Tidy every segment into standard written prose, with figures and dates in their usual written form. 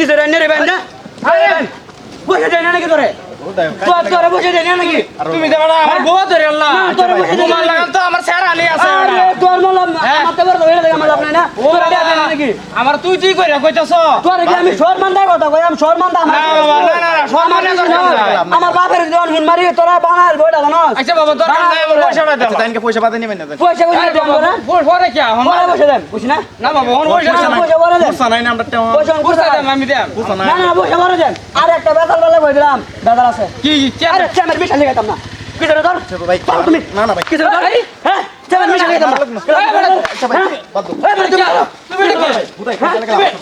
কিছু রে নে রে ভাই না বসে দেয় না নাকি তোরে তোরে বসে দেয় না নাকি তুমি দেবা না আমার বউ ধরে আল্লাহ তোমার লাগান তো আমার স্যার আনি আছে আরে তোর মালাম মারতে পারতো এটা দেখে আমার লাভ নাই না তোরে দেয় না নাকি আমার তুই তুই কইরা কইতাছ তোরে কি আমি সম্মান দেয় কথা কই আমি সম্মান দা না বাবা না সম্মান আমার বাপের জন হুন মারি তোরা বানাল বইটা জানোস আচ্ছা বাবা তোর পয়সাটা দাও তাইনকে পয়সা পাতে নেবেন না পয়সা কই দেব না পরে কি এখন পরে বসে দেন বুঝছ না না বাবা এখন পয়সা পয়সা পরে দেন পয়সা নাই না আমরা পয়সা পয়সা দেন আমি দেন না না পয়সা পরে দেন আর একটা বেতাল বেলা কই দিলাম বেতাল আছে কি আরে চেমের মিশালি গাইতাম না কিছু ধর ভাই তুমি না না ভাই কিছু ধর হ্যাঁ চেমের মিশালি গাইতাম না তুমি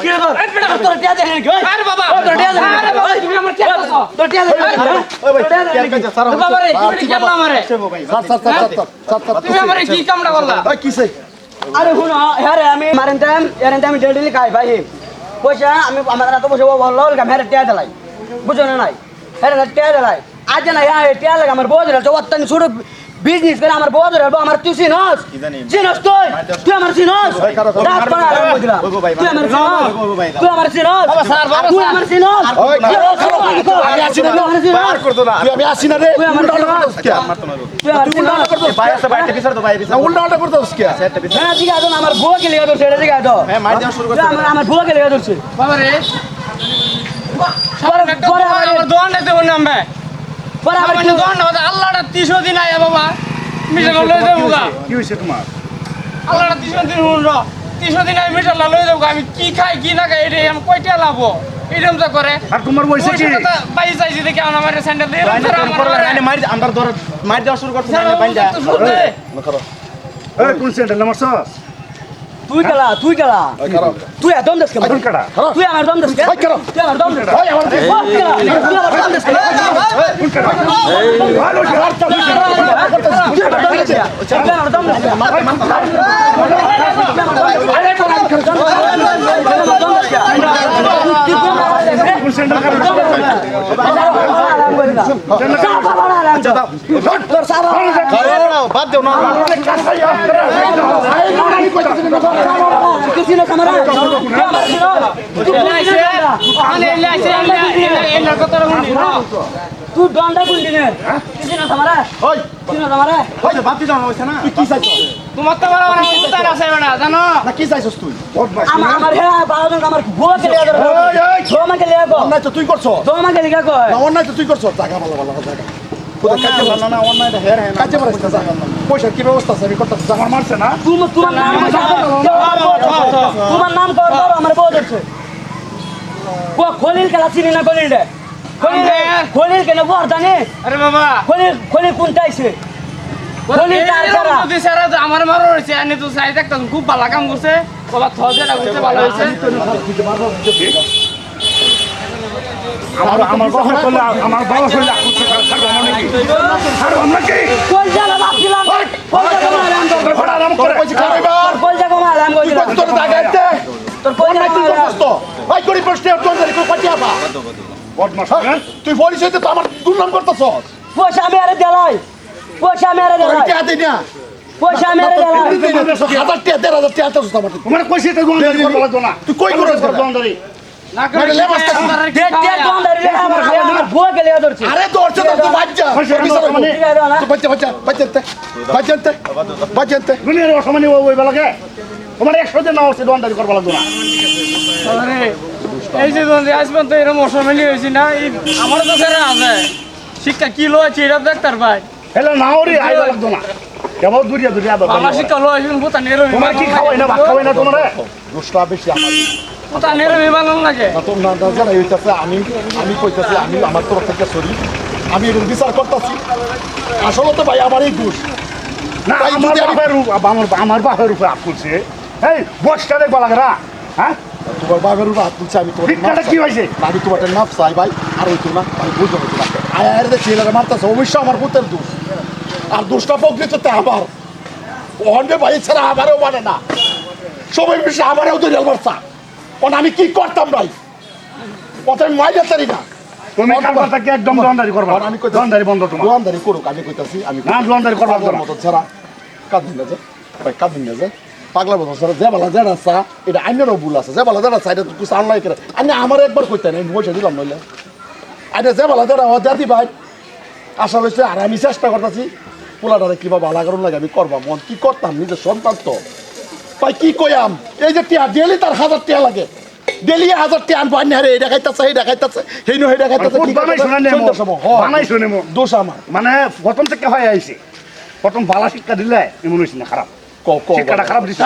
কি ধর তোর টিয়া দেন কি আরে বাবা তোর টিয়া দেন আরে বাবা তুমি আমার কে করছ তোর টিয়া দেন ওই ভাই কেন কাজ সারা বাবা রে তুমি কি করলা আমারে তুমি আমারে কি কামড়া করলা ওই কিসে আরে শুন হ্যাঁ রে আমি মারেন টাইম ডেলি খাই ভাই পয়সা আমি আমার এত পয়সা বললো মেরে টিয়া দিলাই বুঝো না নাই হ্যাঁ টিয়া দিলাই আজ না টিয়া লাগে আমার বোঝ রে অত্যানি ছোট বিজনেস করে আমার বোঝ রে আমার তুই চিনস চিনস তুই আমার চিনস রাত পাড়া আরাম বুঝলা তুই আমার চিনস তুই আমার চিনস তুই আমার চিনস আমি আসি না বার করতো না তুই আমি আসি না রে তুই আমার চিনস তুই আমার চিনস ভাই আছে ভাইটা বিচার তো ভাই বিচার উল্টা উল্টা করতেছ কি সেটা বিচার হ্যাঁ ঠিক আছে আমার বউ কে লিয়া ধরছে এটা ঠিক আছে হ্যাঁ মার দেওয়া শুরু করতে আমার বউ কে লিয়া ধরছে বাবা রে আমার দোয়ান নাই দেব নামবে পরে আবার আমার দোয়ান না আল্লাহটা 300 দিন আয়া বাবা মিশা লই দেবো গা কি হইছে তোমার আল্লাহটা 300 দিন হুন 300 দিন আমি মিশা লই দেবো আমি কি খাই কি না খাই এটা আমি কয়টা লাভো এরকম তো করে আর তোমার বয়স কি ভাই চাইছি দেখে আমার স্যান্ডেল দিয়ে মার আমরা ধর মার দেওয়া শুরু করতে না বাইন্দা এই কোন সেন্টার নাম্বার 6 তুই গেলা ওই করো তুই একদম দেশ এখন কাটা তুই আমার দম দেশ ওই করো তুই আমার দম দেশ ওই আমার তুই আমার দম দেশ কোন কাটা ভালো হাত চালু তুই আমার দম দেশ কোন সেন্টার কাটা তোর সাবা বাদ দাও না কিছু না কামারা তুই ডন্ডা গুন্ডি নে কিছু না কামারা ওই কিছু না কামারা ওই বাদ দাও না হইছে না তুই কি চাইছ তোমার তো বড় বড় উত্তর আছে বেটা জানো না কি চাইছস তুই আমার হ্যাঁ বারোজন আমার বুয়া কে লিয়া ধর দোমা কে লিয়া গো অন্যায় তো তুই করছ দোমা কে লিয়া কয় না অন্যায় তো তুই করছ জায়গা ভালো ভালো জায়গা কোথায় কাজে ভালো না অন্যায় এটা হের কাজে ভালো আছে জায়গা পয়সা কি ব্যবস্থা আছে আমি করতে আমার মারছে না তোমার নাম কর আমার বউ ধরছে খলিল খেলা চিনি না খলিল রে খলিল কেন বর জানে আরে বাবা খলিল কোনটা আইছে খলিল আমার মারো হয়েছে আমি তো চাই দেখতাম খুব ভালো কাম করছে বাবা থজেটা করছে ভালো হয়েছে আমার বাবা কইলা আমার বাবা কইলা ছাড়ব নাকি ছাড়ব নাকি কই জানা বাছিলাম কই জানা আরাম তোর ঘোড়া আরাম করে কইছি খাইবার কই জানা আরাম কই তুই তোর জায়গাতে তোর কই অন্যায় তুই করছস তো ভাই করি প্রশ্ন তোর জানি কই পাটিয়া বা বদমাশ তুই পরিচয়তে তো আমার দুর্নাম করতেছস পয়সা আমি আরে দেলাই পয়সা আমি আরে দেলাই টিয়া দেই না পয়সা আমি আরে দেলাই 1000 টিয়া 13000 টিয়া তো আমার তোমার কইছে তো দোকানদারি করবা লাগতো না তুই কই করছ দোকানদারি না করে কে দোকানদারি রে আমার বুয়া কে লিয়া ধরছে আরে ধরছে তো তুই বাচ্চা বাচ্চাতে দুনিয়ার অসমানি ওই বেলাকে তোমার 100 দিন না হচ্ছে দোকানদারি করবা লাগতো না আরে এই যে আসবেন তো এরকম অসমেলি হয়েছি না আমারও তো স্যার আছে শিক্ষা কি লো আছে এটা ডাক্তার ভাই হেলে নাও রে আইবা লাগতো না কেবল দুরিয়া দুরিয়া আমার শিক্ষা লো আসবেন পোতা নেরো তোমার কি খাওয়াই না ভাত খাওয়াই না তোমারে দোষটা বেশি আমার পোতা নেরো বিমান লাগে না তোর না জানা হইতাছে আমি কইতাছি আমি আমার তরফ থেকে সরি আমি এর বিচার করতেছি আসলে তো ভাই আমারই দোষ না আমার বাপের উপরে হাত তুলছে এই বসটা দেখবা লাগে না হ্যাঁ তোমার বাবার উপর হাত তুলছে আমি তোমার ভিক্ষাটা কি হয়েছে আমি তোমার নাফ চাই ভাই আর হইতো না আমি বুঝতে হইতো না আয়ার দেখি এলাকা মারতেছে অবশ্যই আমার পুতের দোষ আর দোষটা প্রকৃত তো আমার অন্যে ভাই ছাড়া আমারও মানে না সবাই মিশে আমারও তো রেল মারছা আমি কি করতাম ভাই প্রথমে মাইলে তারি না তুমি কারবারটাকে একদম দোকানদারি করবা আমি কই দোকানদারি বন্ধ তোমার দোকানদারি করুক আমি কইতাছি আমি না দোকানদারি করবা মতো ছাড়া কাঁদিন না যে ভাই কাঁদিন না যে পাগলা বলছো স্যার যে বেলা যেটা চা এটা আইনেরও ভুল আছে যে বেলা যেটা চা এটা কিছু আনলাই করে আইনে আমার একবার কইতেন আমি পয়সা দিলাম নইলে আইনে যে বেলা যেটা দাদি ভাই আশা হয়েছে আর আমি চেষ্টা করতেছি পোলাটারে কিবা ভালো করুন লাগে আমি করবাম মন কি করতাম নিজের সন্তান তো ভাই কি কইয়াম এই যে টিয়া ডেলি তার 1000 টাকা লাগে ডেলি 1000 টাকা আনবো আইনে হারে এটা খাইতেছে এটা খাইতেছে হেই নো এটা খাইতেছে কি বানাই শুনে দোষ আমার মানে প্রথম থেকে হয়ে আইছে প্রথম বালা শিক্ষা দিলে এমন হইছে না খারাপ শিক্ষাটা খারাপ দিছে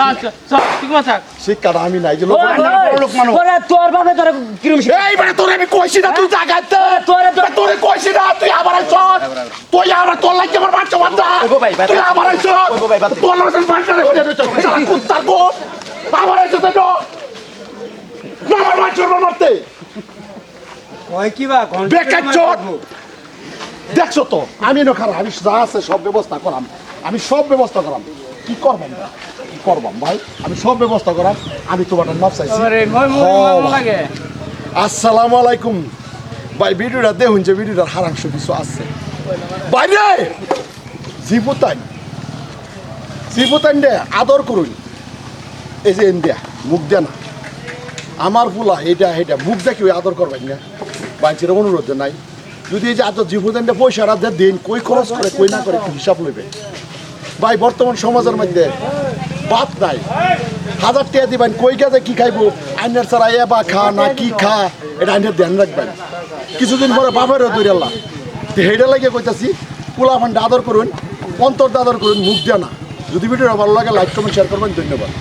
ঠিক আছে শিক্ষাটা আমি নাই যে লোক লোক মানুষ তোরা তোর বাপে তোরা কিরম এইবারে তোরে আমি কইছি না তুই জাগাইতে তোরে কইছি না তুই আবার আইছ তুই আবার তোর লাগি আমার বাচ্চা বাচ্চা তুই আবার আইছ তোর লাগি বাচ্চা রে হইয়া দিছ শালা কুত্তার গো আবার আইছ তো না আমার বাচ্চা মারতে ওই কি বা বেকার চোট দেখছো তো আমি না খারাপ আমি যা আছে সব ব্যবস্থা করাম আমি সব ব্যবস্থা করাম কি করবাম কি করবাম ভাই আমি সব ব্যবস্থা করাম আমি তোমার মাপ চাইছি আরে মই মই লাগে আসসালামু আলাইকুম ভাই ভিডিওটা দেখুন যে ভিডিওটার হারাংশ কিছু আছে বাইরে জীবতান দে আদর করুন এই যে ইন্ডিয়া মুখ দে না আমার ফুলা এটা এটা মুখ দেখি ওই আদর করবেন না বাইরের অনুরোধ নাই যদি এই যে আদর জীবতানটা পয়সাটা দিয়ে দিন কই খরচ করে কই না করে একটু হিসাব লইবে ভাই বর্তমান সমাজের মধ্যে বাদ নাই 1000 টাকা দিবেন কই গেছে কি খাইবো আইনের ছাড়া বা খা না কি খা এটা আইনের ধ্যান রাখবেন কিছুদিন পরে বাপেরও দৌড়াল্লা হেডে লাগিয়ে কইতাছি পোলা ফান্ডে আদর করুন অন্তর আদর করুন মুখ দেয় না যদি ভিডিওটা ভালো লাগে লাইক কমেন্ট শেয়ার করবেন ধন্যবাদ